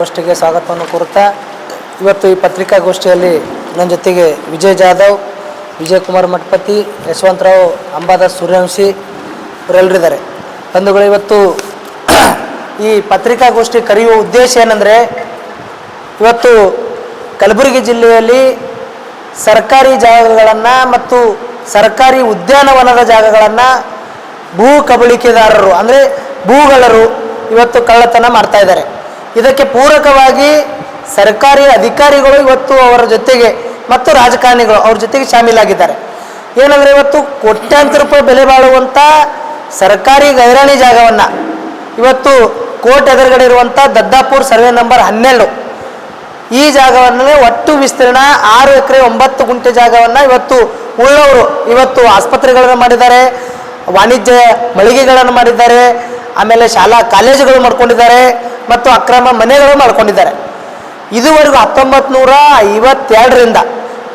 ಗೋಷ್ಠಿಗೆ ಸ್ವಾಗತವನ್ನು ಕೋರುತ್ತಾ ಇವತ್ತು ಈ ಪತ್ರಿಕಾಗೋಷ್ಠಿಯಲ್ಲಿ ನನ್ನ ಜೊತೆಗೆ ವಿಜಯ್ ಜಾಧವ್, ವಿಜಯ್ ಕುಮಾರ್ ಮಠಪತಿ, ಯಶವಂತರಾವ್ ಅಂಬಾದಾಸ್ ಸೂರ್ಯವಂಶಿ ಇವರೆಲ್ಲರಿದ್ದಾರೆ. ಬಂಧುಗಳು, ಇವತ್ತು ಈ ಪತ್ರಿಕಾಗೋಷ್ಠಿ ಕರೆಯುವ ಉದ್ದೇಶ ಏನಂದರೆ, ಇವತ್ತು ಕಲಬುರಗಿ ಜಿಲ್ಲೆಯಲ್ಲಿ ಸರ್ಕಾರಿ ಜಾಗಗಳನ್ನು ಮತ್ತು ಸರ್ಕಾರಿ ಉದ್ಯಾನವನದ ಜಾಗಗಳನ್ನು ಭೂ ಕಬಳಿಕೆದಾರರು ಅಂದರೆ ಭೂಗಳರು ಇವತ್ತು ಕಳ್ಳತನ ಮಾಡ್ತಾ ಇದ್ದಾರೆ. ಇದಕ್ಕೆ ಪೂರಕವಾಗಿ ಸರ್ಕಾರಿ ಅಧಿಕಾರಿಗಳು ಇವತ್ತು ಅವರ ಜೊತೆಗೆ ಮತ್ತು ರಾಜಕಾರಣಿಗಳು ಅವ್ರ ಜೊತೆಗೆ ಶಾಮೀಲಾಗಿದ್ದಾರೆ. ಏನಂದರೆ, ಇವತ್ತು ಕೋಟ್ಯಾಂತರ ರೂಪಾಯಿ ಬೆಲೆ ಬಾಳುವಂಥ ಸರ್ಕಾರಿ ಗೈರಾಣಿ ಜಾಗವನ್ನು ಇವತ್ತು ಕೋರ್ಟ್ ಎದುರುಗಡೆ ಇರುವಂಥ ದದ್ದಾಪುರ್ ಸರ್ವೆ ನಂಬರ್ 12 ಈ ಜಾಗವನ್ನೇ ಒಟ್ಟು ವಿಸ್ತೀರ್ಣ 6 ಎಕರೆ 9 ಗುಂಟೆ ಜಾಗವನ್ನು ಇವತ್ತು ಉಳ್ಳವರು ಇವತ್ತು ಆಸ್ಪತ್ರೆಗಳನ್ನು ಮಾಡಿದ್ದಾರೆ, ವಾಣಿಜ್ಯ ಮಳಿಗೆಗಳನ್ನು ಮಾಡಿದ್ದಾರೆ, ಆಮೇಲೆ ಶಾಲಾ ಕಾಲೇಜುಗಳು ಮಾಡ್ಕೊಂಡಿದ್ದಾರೆ ಮತ್ತು ಅಕ್ರಮ ಮನೆಗಳು ಮಾಡ್ಕೊಂಡಿದ್ದಾರೆ. ಇದುವರೆಗೂ 1952ರಿಂದ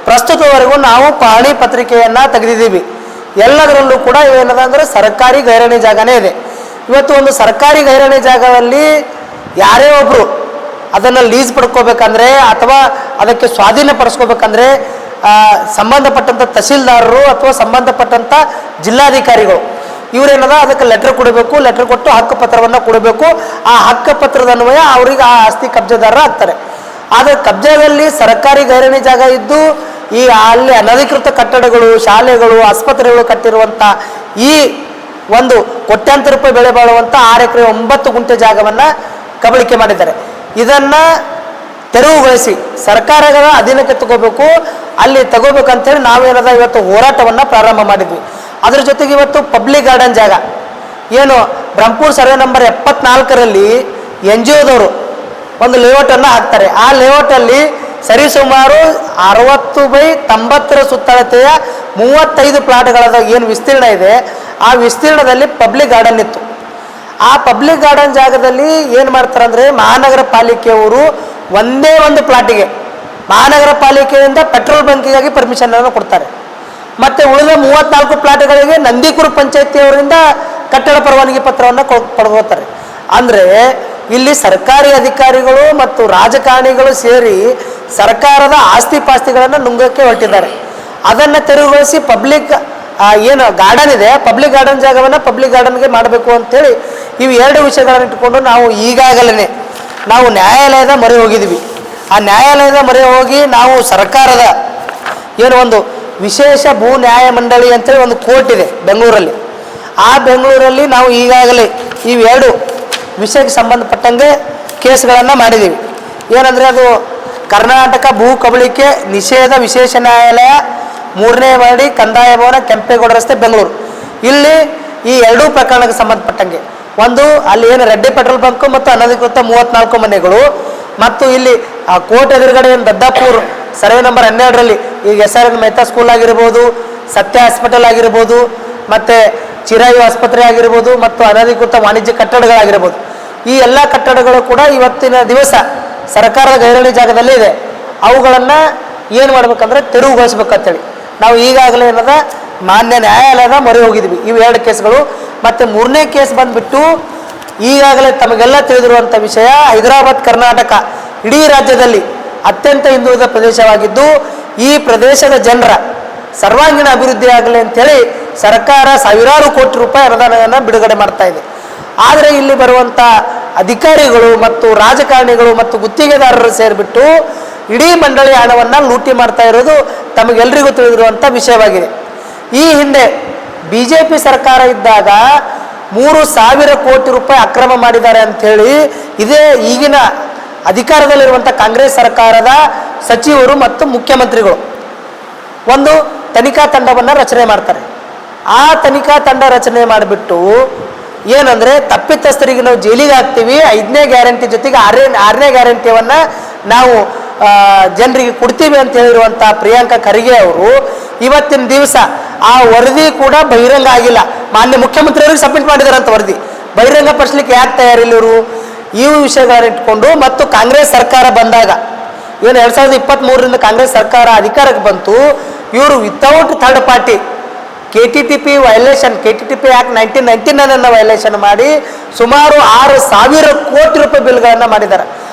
ಪ್ರಸ್ತುತವರೆಗೂ ನಾವು ಪಹಣಿ ಪತ್ರಿಕೆಯನ್ನು ತೆಗೆದಿದ್ದೀವಿ. ಎಲ್ಲದರಲ್ಲೂ ಕೂಡ ಏನದ ಅಂದರೆ ಸರ್ಕಾರಿ ಗೈರಾಣಿ ಜಾಗನೇ ಇದೆ. ಇವತ್ತು ಒಂದು ಸರ್ಕಾರಿ ಗೈರಾಣಿ ಜಾಗದಲ್ಲಿ ಯಾರೇ ಒಬ್ಬರು ಅದನ್ನು ಲೀಸ್ ಪಡ್ಕೋಬೇಕಂದ್ರೆ ಅಥವಾ ಅದಕ್ಕೆ ಸ್ವಾಧೀನಪಡಿಸ್ಕೋಬೇಕಂದ್ರೆ ಸಂಬಂಧಪಟ್ಟಂಥ ತಹಸೀಲ್ದಾರರು ಅಥವಾ ಸಂಬಂಧಪಟ್ಟಂಥ ಜಿಲ್ಲಾಧಿಕಾರಿಗಳು ಇವರೇನದ ಅದಕ್ಕೆ ಲೆಟರ್ ಕೊಡಬೇಕು, ಲೆಟರ್ ಕೊಟ್ಟು ಹಕ್ಕುಪತ್ರವನ್ನು ಕೊಡಬೇಕು. ಆ ಹಕ್ಕುಪತ್ರದ ಅನ್ವಯ ಅವರಿಗೆ ಆ ಆಸ್ತಿ ಕಬ್ಜೆದಾರರು ಆಗ್ತಾರೆ. ಆದರೆ ಕಬ್ಜಾದಲ್ಲಿ ಸರ್ಕಾರಿ ಗೈರಾಣಿ ಜಾಗ ಇದ್ದು ಈ ಅಲ್ಲಿ ಅನಧಿಕೃತ ಕಟ್ಟಡಗಳು, ಶಾಲೆಗಳು, ಆಸ್ಪತ್ರೆಗಳು ಕಟ್ಟಿರುವಂಥ ಈ ಒಂದು ಕೋಟ್ಯಾಂತರ ರೂಪಾಯಿ ಬೆಲೆ ಬಾಳುವಂಥ 6 ಎಕರೆ 9 ಗುಂಟೆ ಜಾಗವನ್ನು ಕಬಳಿಕೆ ಮಾಡಿದ್ದಾರೆ. ಇದನ್ನು ತೆರವುಗೊಳಿಸಿ ಸರ್ಕಾರಗಳ ಅಧೀನಕ್ಕೆ ತಗೋಬೇಕು, ಅಲ್ಲಿ ತಗೋಬೇಕಂತೇಳಿ ನಾವೇನದ ಇವತ್ತು ಹೋರಾಟವನ್ನು ಪ್ರಾರಂಭ ಮಾಡಿದ್ವಿ. ಅದ್ರ ಜೊತೆಗೆ ಇವತ್ತು ಪಬ್ಲಿಕ್ ಗಾರ್ಡನ್ ಜಾಗ ಏನು ಬ್ರಹ್ಮಪುರ ಸರ್ವೆ ನಂಬರ್ 74ರಲ್ಲಿ NGOದವರು ಒಂದು ಲೇಔಟನ್ನು ಹಾಕ್ತಾರೆ. ಆ ಲೇಔಟಲ್ಲಿ ಸರಿಸುಮಾರು 60/90 ಸುತ್ತಳತೆಯ 35 ಪ್ಲಾಟ್ಗಳದ ಏನು ವಿಸ್ತೀರ್ಣ ಇದೆ, ಆ ವಿಸ್ತೀರ್ಣದಲ್ಲಿ ಪಬ್ಲಿಕ್ ಗಾರ್ಡನ್ ಇತ್ತು. ಆ ಪಬ್ಲಿಕ್ ಗಾರ್ಡನ್ ಜಾಗದಲ್ಲಿ ಏನು ಮಾಡ್ತಾರೆ ಅಂದರೆ, ಮಹಾನಗರ ಪಾಲಿಕೆಯವರು ಒಂದೇ ಒಂದು ಪ್ಲಾಟಿಗೆ ಮಹಾನಗರ ಪಾಲಿಕೆಯಿಂದ ಪೆಟ್ರೋಲ್ ಬಂಕಿಗಾಗಿ ಪರ್ಮಿಷನನ್ನು ಕೊಡ್ತಾರೆ. ಮತ್ತು ಉಳಿದ 34 ಪ್ಲಾಟ್ಗಳಿಗೆ ನಂದಿಕೂರು ಪಂಚಾಯತಿಯವರಿಂದ ಕಟ್ಟಡ ಪರವಾನಗಿ ಪತ್ರವನ್ನು ಪಡ್ಕೋತಾರೆ. ಅಂದರೆ ಇಲ್ಲಿ ಸರ್ಕಾರಿ ಅಧಿಕಾರಿಗಳು ಮತ್ತು ರಾಜಕಾರಣಿಗಳು ಸೇರಿ ಸರ್ಕಾರದ ಆಸ್ತಿ ಪಾಸ್ತಿಗಳನ್ನು ನುಂಗಕ್ಕೆ ಹೊರಟಿದ್ದಾರೆ. ಅದನ್ನು ತೆರವುಗೊಳಿಸಿ ಪಬ್ಲಿಕ್ ಏನು ಗಾರ್ಡನ್ ಇದೆ, ಪಬ್ಲಿಕ್ ಗಾರ್ಡನ್ ಜಾಗವನ್ನು ಪಬ್ಲಿಕ್ ಗಾರ್ಡನ್ಗೆ ಮಾಡಬೇಕು ಅಂಥೇಳಿ ಇವು 2 ವಿಷಯಗಳನ್ನು ಇಟ್ಟುಕೊಂಡು ನಾವು ಈಗಾಗಲೇ ನಾವು ನ್ಯಾಯಾಲಯದ ಮೊರೆ ಹೋಗಿದ್ವಿ. ಆ ನ್ಯಾಯಾಲಯದ ಮೊರೆ ಹೋಗಿ ನಾವು ಸರ್ಕಾರದ ಏನು ಒಂದು ವಿಶೇಷ ಭೂ ನ್ಯಾಯ ಮಂಡಳಿ ಅಂತೇಳಿ ಒಂದು ಕೋರ್ಟ್ ಇದೆ ಬೆಂಗಳೂರಲ್ಲಿ. ಆ ಬೆಂಗಳೂರಲ್ಲಿ ನಾವು ಈಗಾಗಲೇ ಇವು 2 ವಿಷಯಕ್ಕೆ ಸಂಬಂಧಪಟ್ಟಂಗೆ ಕೇಸ್ಗಳನ್ನು ಮಾಡಿದ್ದೀವಿ. ಏನಂದರೆ, ಅದು ಕರ್ನಾಟಕ ಭೂ ಕಬಳಿಕೆ ನಿಷೇಧ ವಿಶೇಷ ನ್ಯಾಯಾಲಯ 3ನೇ ವಾರ್ಡಿ, ಕಂದಾಯ ಭವನ, ಕೆಂಪೇಗೌಡ ರಸ್ತೆ, ಬೆಂಗಳೂರು. ಇಲ್ಲಿ ಈ 2 ಪ್ರಕರಣಕ್ಕೆ ಸಂಬಂಧಪಟ್ಟಂಗೆ ಒಂದು ಅಲ್ಲಿ ಏನು ರೆಡ್ಡಿ ಪೆಟ್ರೋಲ್ ಬಂಕು ಮತ್ತು ಅನಧಿಕೃತ 34 ಮನೆಗಳು, ಮತ್ತು ಇಲ್ಲಿ ಆ ಕೋರ್ಟ್ ಎದುರುಗಡೆ ಏನು ದದ್ದಾಪುರ್ ಸರ್ವೆ ನಂಬರ್ 12ರಲ್ಲಿ ಈಗ SRN ಮೆಹ್ತಾ ಸ್ಕೂಲ್ ಆಗಿರ್ಬೋದು, ಸತ್ಯ ಹಾಸ್ಪಿಟಲ್ ಆಗಿರ್ಬೋದು, ಮತ್ತು ಚಿರಾಯು ಆಸ್ಪತ್ರೆ ಆಗಿರ್ಬೋದು, ಮತ್ತು ಅನಧಿಕೃತ ವಾಣಿಜ್ಯ ಕಟ್ಟಡಗಳಾಗಿರ್ಬೋದು, ಈ ಎಲ್ಲ ಕಟ್ಟಡಗಳು ಕೂಡ ಇವತ್ತಿನ ದಿವಸ ಸರ್ಕಾರದ ಗೈರಾಣಿ ಜಾಗದಲ್ಲೇ ಇದೆ. ಅವುಗಳನ್ನು ಏನು ಮಾಡ್ಬೇಕಂದ್ರೆ ತೆರವುಗೊಳಿಸ್ಬೇಕಂತೇಳಿ ನಾವು ಈಗಾಗಲೇ ಏನದ ಮಾನ್ಯ ನ್ಯಾಯಾಲಯದ ಮೊರೆ ಹೋಗಿದ್ವಿ. ಇವು 2 ಕೇಸ್ಗಳು. ಮತ್ತು 3ನೇ ಕೇಸ್ ಬಂದುಬಿಟ್ಟು ಈಗಾಗಲೇ ತಮಗೆಲ್ಲ ತಿಳಿದಿರುವಂಥ ವಿಷಯ, ಹೈದರಾಬಾದ್ ಕರ್ನಾಟಕ ಇಡೀ ರಾಜ್ಯದಲ್ಲಿ ಅತ್ಯಂತ ಹಿಂದುಳಿದ ಪ್ರದೇಶವಾಗಿದ್ದು ಈ ಪ್ರದೇಶದ ಜನರ ಸರ್ವಾಂಗೀಣ ಅಭಿವೃದ್ಧಿ ಆಗಲಿ ಅಂಥೇಳಿ ಸರ್ಕಾರ ಸಾವಿರಾರು ಕೋಟಿ ರೂಪಾಯಿ ಅನುದಾನವನ್ನು ಬಿಡುಗಡೆ ಮಾಡ್ತಾ ಇದೆ. ಆದರೆ ಇಲ್ಲಿ ಬರುವಂಥ ಅಧಿಕಾರಿಗಳು ಮತ್ತು ರಾಜಕಾರಣಿಗಳು ಮತ್ತು ಗುತ್ತಿಗೆದಾರರು ಸೇರಿಬಿಟ್ಟು ಇಡೀ ಮಂಡಳಿ ಹಣವನ್ನು ಲೂಟಿ ಮಾಡ್ತಾ ಇರೋದು ತಮಗೆಲ್ಲರಿಗೂ ತಿಳಿದಿರುವಂಥ ವಿಷಯವಾಗಿದೆ. ಈ ಹಿಂದೆ BJP ಸರ್ಕಾರ ಇದ್ದಾಗ 3,000 ಕೋಟಿ ರೂಪಾಯಿ ಅಕ್ರಮ ಮಾಡಿದ್ದಾರೆ ಅಂಥೇಳಿ ಇದೇ ಈಗಿನ ಅಧಿಕಾರದಲ್ಲಿರುವಂಥ ಕಾಂಗ್ರೆಸ್ ಸರ್ಕಾರದ ಸಚಿವರು ಮತ್ತು ಮುಖ್ಯಮಂತ್ರಿಗಳು ಒಂದು ತನಿಖಾ ತಂಡವನ್ನು ರಚನೆ ಮಾಡ್ತಾರೆ. ಆ ತನಿಖಾ ತಂಡ ರಚನೆ ಮಾಡಿಬಿಟ್ಟು ಏನಂದರೆ, ತಪ್ಪಿತಸ್ಥರಿಗೆ ನಾವು ಜೈಲಿಗೆ ಹಾಕ್ತೀವಿ, 5ನೇ ಗ್ಯಾರಂಟಿ ಜೊತೆಗೆ 6ನೇ ಗ್ಯಾರಂಟಿಯನ್ನು ನಾವು ಜನರಿಗೆ ಕೊಡ್ತೀವಿ ಅಂತ ಹೇಳಿರುವಂಥ ಪ್ರಿಯಾಂಕಾ ಖರ್ಗೆ ಅವರು ಇವತ್ತಿನ ದಿವಸ ಆ ವರದಿ ಕೂಡ ಬಹಿರಂಗ ಆಗಿಲ್ಲ. ಮಾನ್ಯ ಮುಖ್ಯಮಂತ್ರಿಯವರಿಗೆ ಸಬ್ಮಿಟ್ ಮಾಡಿದಾರಂಥ ವರದಿ ಬಹಿರಂಗ ಪಡಿಸ್ಲಿಕ್ಕೆ ಯಾಕೆ ತಯಾರಿಲ್ಲ ಇವರು? ಈ ವಿಷಯಗಳನ್ನು ಇಟ್ಕೊಂಡು ಮತ್ತು ಕಾಂಗ್ರೆಸ್ ಸರ್ಕಾರ ಬಂದಾಗ ಏನು 2023ರಿಂದ ಕಾಂಗ್ರೆಸ್ ಸರ್ಕಾರ ಅಧಿಕಾರಕ್ಕೆ ಬಂತು, ಇವರು without third party KTTP violation, KTTP act 1999 violation ಮಾಡಿ ಸುಮಾರು 6,000 ಕೋಟಿ ರೂಪಾಯಿ ಬಿಲ್ಗಳನ್ನು ಮಾಡಿದ್ದಾರೆ.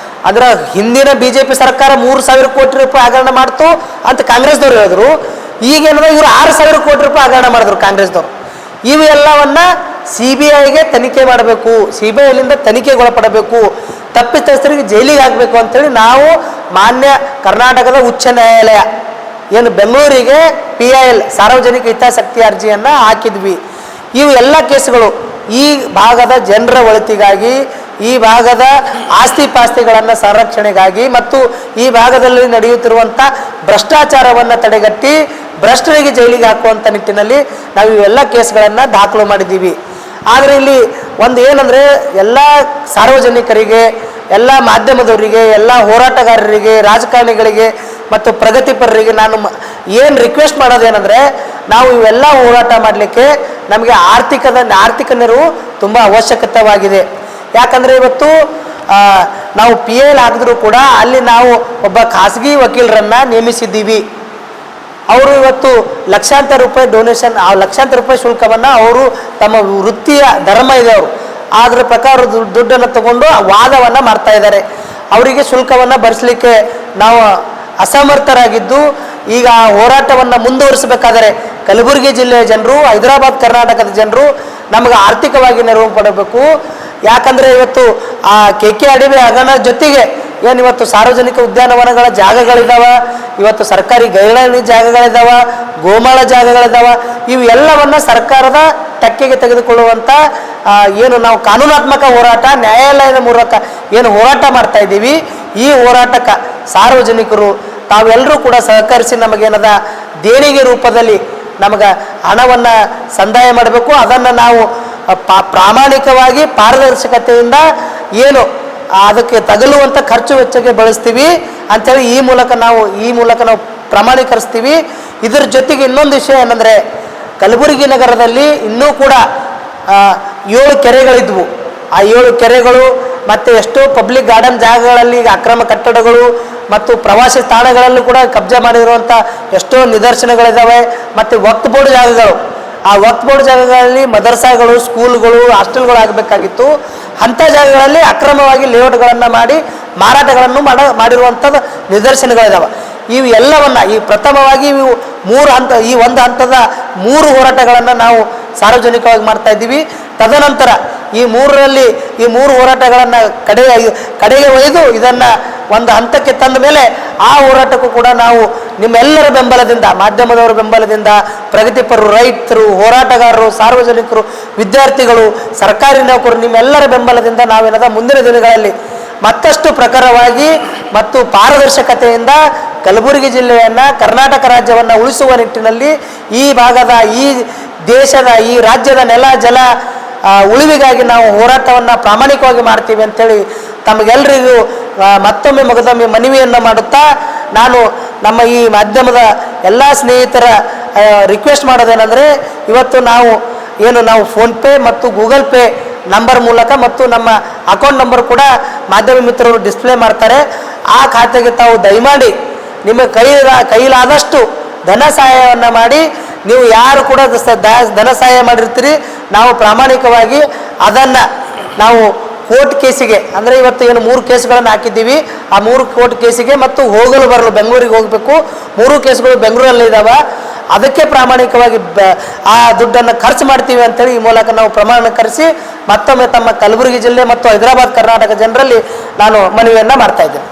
ಅಂದ್ರೆ ಹಿಂದಿನ BJP ಸರ್ಕಾರ 3,000 ಕೋಟಿ ರೂಪಾಯಿ ಹಗರಣ ಮಾಡ್ತು ಅಂತ ಕಾಂಗ್ರೆಸ್ದವ್ರು ಹೇಳಿದ್ರು. ಈಗೇನದ ಇವರು 6,000 ಕೋಟಿ ರೂಪಾಯಿ ಹಗರಣ ಮಾಡಿದ್ರು ಕಾಂಗ್ರೆಸ್ದವ್ರು. ಇವು ಎಲ್ಲವನ್ನ CBIಗೆ ತನಿಖೆ ಮಾಡಬೇಕು, CBIಲಿಂದ ತನಿಖೆಗೊಳಪಡಬೇಕು, ತಪ್ಪಿತಸ್ಥರಿಗೆ ಜೈಲಿಗೆ ಹಾಕಬೇಕು ಅಂತೇಳಿ ನಾವು ಮಾನ್ಯ ಕರ್ನಾಟಕದ ಉಚ್ಚ ನ್ಯಾಯಾಲಯ ಏನು ಬೆಂಗಳೂರಿಗೆ PIL ಸಾರ್ವಜನಿಕ ಹಿತಾಸಕ್ತಿ ಅರ್ಜಿಯನ್ನು ಹಾಕಿದ್ವಿ. ಇವು ಎಲ್ಲ ಕೇಸುಗಳು ಈ ಭಾಗದ ಜನರ ಒಳಿತಿಗಾಗಿ, ಈ ಭಾಗದ ಆಸ್ತಿ ಪಾಸ್ತಿಗಳನ್ನು ಸಂರಕ್ಷಣೆಗಾಗಿ ಮತ್ತು ಈ ಭಾಗದಲ್ಲಿ ನಡೆಯುತ್ತಿರುವಂಥ ಭ್ರಷ್ಟಾಚಾರವನ್ನು ತಡೆಗಟ್ಟಿ ಭ್ರಷ್ಟರಿಗೆ ಜೈಲಿಗೆ ಹಾಕುವಂಥ ನಿಟ್ಟಿನಲ್ಲಿ ನಾವು ಇವೆಲ್ಲ ಕೇಸ್ಗಳನ್ನು ದಾಖಲು ಮಾಡಿದ್ದೀವಿ. ಆದರೆ ಇಲ್ಲಿ ಒಂದು ಏನಂದರೆ ಎಲ್ಲ ಸಾರ್ವಜನಿಕರಿಗೆ, ಎಲ್ಲ ಮಾಧ್ಯಮದವರಿಗೆ, ಎಲ್ಲ ಹೋರಾಟಗಾರರಿಗೆ, ರಾಜಕಾರಣಿಗಳಿಗೆ ಮತ್ತು ಪ್ರಗತಿಪರರಿಗೆ ನಾನು ಏನು ರಿಕ್ವೆಸ್ಟ್ ಮಾಡೋದೇನೆಂದರೆ, ನಾವು ಇವೆಲ್ಲ ಹೋರಾಟ ಮಾಡಲಿಕ್ಕೆ ನಮಗೆ ಆರ್ಥಿಕ ನೆರವು ತುಂಬ ಅವಶ್ಯಕತೆವಾಗಿದೆ. ಯಾಕಂದರೆ ಇವತ್ತು ನಾವು PIL ಹಾಕಿದ್ರೂ ಕೂಡ ಅಲ್ಲಿ ನಾವು ಒಬ್ಬ ಖಾಸಗಿ ವಕೀಲರನ್ನು ನೇಮಿಸಿದ್ದೀವಿ. ಅವರು ಇವತ್ತು ಲಕ್ಷಾಂತರ ರೂಪಾಯಿ ಡೊನೇಷನ್, ಆ ಲಕ್ಷಾಂತರ ರೂಪಾಯಿ ಶುಲ್ಕವನ್ನು ಅವರು ತಮ್ಮ ವೃತ್ತಿಯ ಧರ್ಮ ಇದೆ, ಅವರು ಅದರ ಪ್ರಕಾರ ದುಡ್ಡನ್ನು ತಗೊಂಡು ವಾದವನ್ನು ಮಾಡ್ತಾ ಇದ್ದಾರೆ. ಅವರಿಗೆ ಶುಲ್ಕವನ್ನು ಭರಿಸಲಿಕ್ಕೆ ನಾವು ಅಸಮರ್ಥರಾಗಿದ್ದು ಈಗ ಆ ಹೋರಾಟವನ್ನು ಮುಂದುವರಿಸಬೇಕಾದರೆ ಕಲಬುರಗಿ ಜಿಲ್ಲೆಯ ಜನರು, ಹೈದರಾಬಾದ್ ಕರ್ನಾಟಕದ ಜನರು ನಮಗೆ ಆರ್ಥಿಕವಾಗಿ ನೆರವು ಪಡಬೇಕು. ಯಾಕಂದರೆ ಇವತ್ತು ಆ KK ಹಗರಣ ಜೊತೆಗೆ ಏನು ಇವತ್ತು ಸಾರ್ವಜನಿಕ ಉದ್ಯಾನವನಗಳ ಜಾಗಗಳಿದ್ದಾವೆ, ಇವತ್ತು ಸರ್ಕಾರಿ ಗೈಡ್ಲೈನ್ ಜಾಗಗಳಿದ್ದಾವ, ಗೋಮಾಳ ಜಾಗಗಳಿದ್ದಾವ, ಇವು ಎಲ್ಲವನ್ನು ಸರ್ಕಾರದ ತೆಕ್ಕೆಗೆ ತೆಗೆದುಕೊಳ್ಳುವಂಥ ಏನು ನಾವು ಕಾನೂನಾತ್ಮಕ ಹೋರಾಟ ನ್ಯಾಯಾಲಯದ ಮೂಲಕ ಏನು ಹೋರಾಟ ಮಾಡ್ತಾ ಇದ್ದೀವಿ, ಈ ಹೋರಾಟಕ್ಕೆ ಸಾರ್ವಜನಿಕರು ತಾವೆಲ್ಲರೂ ಕೂಡ ಸಹಕರಿಸಿ ನಮಗೇನದ ದೇಣಿಗೆ ರೂಪದಲ್ಲಿ ನಮಗೆ ಹಣವನ್ನು ಸಂದಾಯ ಮಾಡಬೇಕು. ಅದನ್ನು ನಾವು ಪ್ರಾಮಾಣಿಕವಾಗಿ ಪಾರದರ್ಶಕತೆಯಿಂದ ಏನು ಅದಕ್ಕೆ ತಗಲುವಂಥ ಖರ್ಚು ವೆಚ್ಚಕ್ಕೆ ಬಳಸ್ತೀವಿ ಅಂಥೇಳಿ ಈ ಮೂಲಕ ನಾವು ಪ್ರಮಾಣೀಕರಿಸ್ತೀವಿ. ಇದರ ಜೊತೆಗೆ ಇನ್ನೊಂದು ವಿಷಯ ಏನಂದರೆ, ಕಲಬುರಗಿ ನಗರದಲ್ಲಿ ಇನ್ನೂ ಕೂಡ 7 ಕೆರೆಗಳಿದ್ವು. ಆ 7 ಕೆರೆಗಳು ಮತ್ತು ಎಷ್ಟೋ ಪಬ್ಲಿಕ್ ಗಾರ್ಡನ್ ಜಾಗಗಳಲ್ಲಿ ಅಕ್ರಮ ಕಟ್ಟಡಗಳು ಮತ್ತು ಪ್ರವಾಸಿ ತಾಣಗಳಲ್ಲೂ ಕೂಡ ಕಬ್ಜಾ ಮಾಡಿರುವಂಥ ಎಷ್ಟೋ ನಿದರ್ಶನಗಳಿದ್ದಾವೆ. ಮತ್ತು ವಕ್ಫ್ ಬೋರ್ಡ್ ಜಾಗಗಳು, ಆ ವಕ್ಫ್ ಬೋರ್ಡ್ ಜಾಗಗಳಲ್ಲಿ ಮದರ್ಸಾಗಳು, ಸ್ಕೂಲ್ಗಳು, ಹಾಸ್ಟೆಲ್ಗಳು ಆಗಬೇಕಾಗಿತ್ತು. ಅಂಥ ಜಾಗಗಳಲ್ಲಿ ಅಕ್ರಮವಾಗಿ ಲೇಔಟ್ಗಳನ್ನು ಮಾಡಿ ಮಾರಾಟಗಳನ್ನು ಮಾಡಿರುವಂಥದ್ದು ನಿದರ್ಶನಗಳಿದ್ದಾವೆ. ಇವು ಎಲ್ಲವನ್ನು ಈ ಪ್ರಥಮವಾಗಿ ಈ ಒಂದು ಹಂತದ 3 ಹೋರಾಟಗಳನ್ನು ನಾವು ಸಾರ್ವಜನಿಕವಾಗಿ ಮಾಡ್ತಾ ಇದ್ದೀವಿ. ತದನಂತರ ಈ 3 ಹೋರಾಟಗಳನ್ನು ಕಡೆಗೆ ಒಯ್ದು ಇದನ್ನು ಒಂದು ಹಂತಕ್ಕೆ ತಂದ ಮೇಲೆ ಆ ಹೋರಾಟಕ್ಕೂ ಕೂಡ ನಾವು ನಿಮ್ಮೆಲ್ಲರ ಬೆಂಬಲದಿಂದ, ಮಾಧ್ಯಮದವರ ಬೆಂಬಲದಿಂದ, ಪ್ರಗತಿಪರರು, ರೈತರು, ಹೋರಾಟಗಾರರು, ಸಾರ್ವಜನಿಕರು, ವಿದ್ಯಾರ್ಥಿಗಳು, ಸರ್ಕಾರಿ ನೌಕರರು ನಿಮ್ಮೆಲ್ಲರ ಬೆಂಬಲದಿಂದ ನಾವೇನದ ಮುಂದಿನ ದಿನಗಳಲ್ಲಿ ಮತ್ತಷ್ಟು ಪ್ರಖರವಾಗಿ ಮತ್ತು ಪಾರದರ್ಶಕತೆಯಿಂದ ಕಲಬುರಗಿ ಜಿಲ್ಲೆಯನ್ನು, ಕರ್ನಾಟಕ ರಾಜ್ಯವನ್ನು ಉಳಿಸುವ ನಿಟ್ಟಿನಲ್ಲಿ ಈ ಭಾಗದ, ಈ ದೇಶದ, ಈ ರಾಜ್ಯದ ನೆಲ ಜಲ ಉಳಿವಿಗಾಗಿ ನಾವು ಹೋರಾಟವನ್ನು ಪ್ರಾಮಾಣಿಕವಾಗಿ ಮಾಡ್ತೀವಿ ಅಂಥೇಳಿ ತಮಗೆಲ್ಲರಿಗೂ ಮತ್ತೊಮ್ಮೆ ಮಗದೊಮ್ಮೆ ಮನವಿಯನ್ನು ಮಾಡುತ್ತಾ, ನಾನು ನಮ್ಮ ಈ ಮಾಧ್ಯಮದ ಎಲ್ಲ ಸ್ನೇಹಿತರ ರಿಕ್ವೆಸ್ಟ್ ಮಾಡೋದೇನೆಂದರೆ, ಇವತ್ತು ನಾವು ಫೋನ್ಪೇ ಮತ್ತು ಗೂಗಲ್ ಪೇ ನಂಬರ್ ಮೂಲಕ ಮತ್ತು ನಮ್ಮ ಅಕೌಂಟ್ ನಂಬರ್ ಕೂಡ ಮಾಧ್ಯಮ ಮಿತ್ರರು ಡಿಸ್ಪ್ಲೇ ಮಾಡ್ತಾರೆ. ಆ ಖಾತೆಗೆ ತಾವು ದಯಮಾಡಿ ನಿಮ್ಮ ಕೈಲಾದಷ್ಟು ಧನ ಸಹಾಯವನ್ನು ಮಾಡಿ, ನೀವು ಯಾರು ಕೂಡ ಧನ ಸಹಾಯ ಮಾಡಿರ್ತೀರಿ, ನಾವು ಪ್ರಾಮಾಣಿಕವಾಗಿ ಅದನ್ನು ನಾವು ಕೋರ್ಟ್ ಕೇಸಿಗೆ, ಅಂದರೆ ಇವತ್ತು ಏನು 3 ಕೇಸ್ಗಳನ್ನು ಹಾಕಿದ್ದೀವಿ, ಆ 3 ಕೋರ್ಟ್ ಕೇಸಿಗೆ ಮತ್ತು ಹೋಗಲು ಬರಲು ಬೆಂಗಳೂರಿಗೆ ಹೋಗಬೇಕು, 3 ಕೇಸ್ಗಳು ಬೆಂಗಳೂರಲ್ಲಿ ಇದ್ದಾವೆ, ಅದಕ್ಕೆ ಪ್ರಾಮಾಣಿಕವಾಗಿ ಆ ದುಡ್ಡನ್ನು ಖರ್ಚು ಮಾಡ್ತೀವಿ ಅಂತೇಳಿ ಈ ಮೂಲಕ ನಾವು ಪ್ರಮಾಣೀಕರಿಸಿ ಮತ್ತೊಮ್ಮೆ ತಮ್ಮ ಕಲಬುರಗಿ ಜಿಲ್ಲೆ ಮತ್ತು ಹೈದರಾಬಾದ್ ಕರ್ನಾಟಕ ಜನರಲ್ಲಿ ನಾನು ಮನವಿಯನ್ನು ಮಾಡ್ತಾ ಇದ್ದೇನೆ.